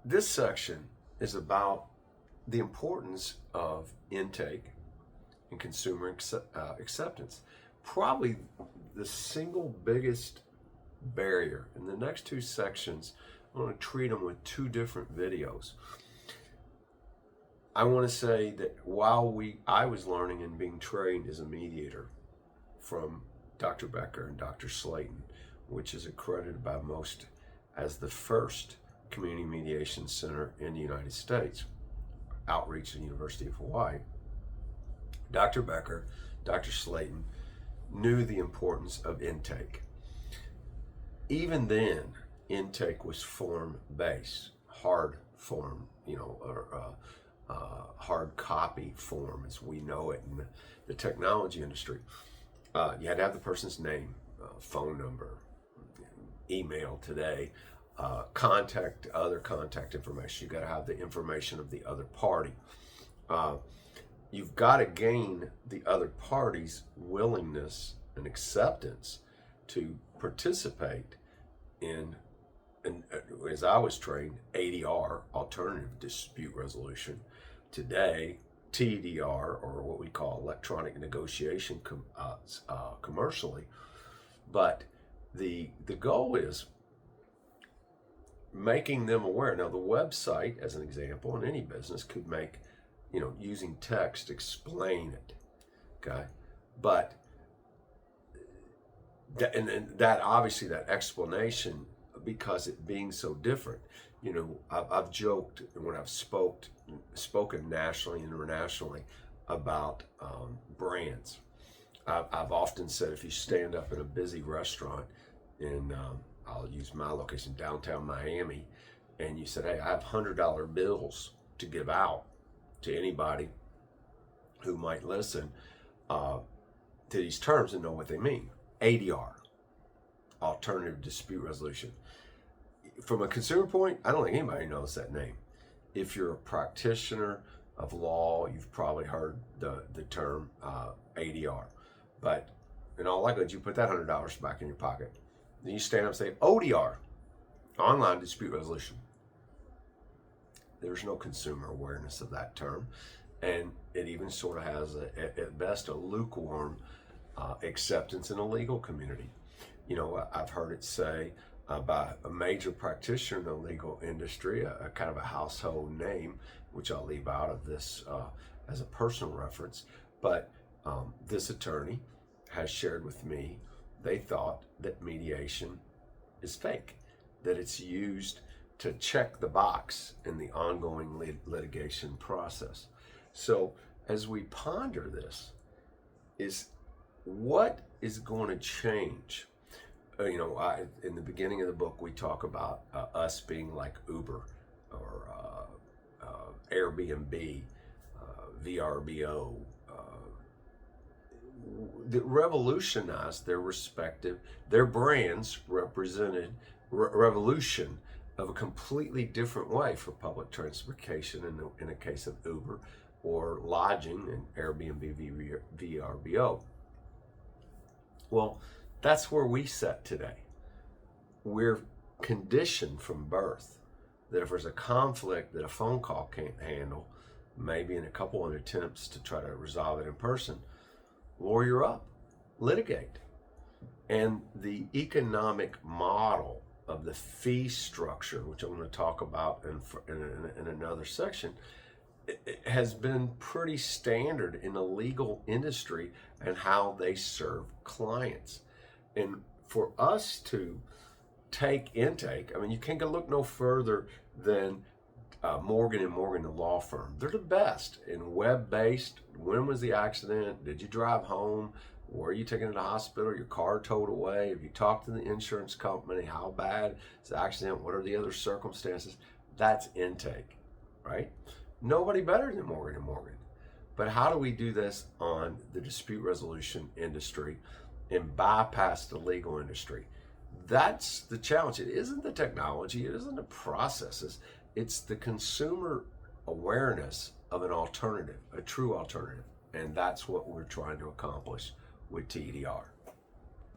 This section is about the importance of intake and consumer acceptance. Probably the single biggest barrier. In the next two sections, I'm going to treat them with two different videos. I want to say that while I was learning and being trained as a mediator from Dr. Becker and Dr. Slayton, which is accredited by most as the first community mediation center in the United States, outreach at the University of Hawaii, Dr. Becker, Dr. Slayton knew the importance of intake. Even then, intake was form-based, hard form, or hard copy form as we know it in the technology industry. You had to have the person's name, phone number, email today, other contact information. You got to have the information of the other party. You've got to gain the other party's willingness and acceptance to participate in, as I was trained, ADR, alternative dispute resolution. Today, TeDR, or what we call electronic negotiation commercially. But the goal is making them aware. Now, the website, as an example, in any business could make, using text, explain it, okay? But that obviously, that explanation, because it being so different, I've joked when I've spoken nationally and internationally about brands. I've often said, if you stand up in a busy restaurant in, I'll use my location, downtown Miami, and you said, hey, I have $100 bills to give out to anybody who might listen to these terms and know what they mean. ADR, alternative dispute resolution. From a consumer point, I don't think anybody knows that name. If you're a practitioner of law, you've probably heard the term ADR. But in all likelihood, you put that $100 back in your pocket. Then you stand up and say, ODR, online dispute resolution. There's no consumer awareness of that term. And it even sort of has, at best, a lukewarm acceptance in the legal community. I've heard it say by a major practitioner in the legal industry, a kind of a household name, which I'll leave out of this as a personal reference, but this attorney has shared with me they thought that mediation is fake, that it's used to check the box in the ongoing litigation process. So as we ponder this, is what is going to change? In the beginning of the book, we talk about us being like Uber or Airbnb, VRBO, that revolutionized their brands represented revolution of a completely different way for public transportation in the case of Uber, or lodging in Airbnb, VRBO. Well, that's where we sit today. We're conditioned from birth that if there's a conflict that a phone call can't handle, maybe in a couple of attempts to try to resolve it in person, lawyer up, litigate. And the economic model of the fee structure, which I'm going to talk about in another section, it has been pretty standard in the legal industry and how they serve clients. And for us to take intake, you can't go look no further than Morgan & Morgan, the law firm. They're the best in web-based. When was the accident? Did you drive home? Were you taken to the hospital? Your car towed away? Have you talked to the insurance company? How bad is the accident? What are the other circumstances? That's intake, right? Nobody better than Morgan & Morgan. But how do we do this on the dispute resolution industry and bypass the legal industry? That's the challenge. It isn't the technology, it isn't the processes, it's the consumer awareness of an alternative, a true alternative. And that's what we're trying to accomplish with TeDR.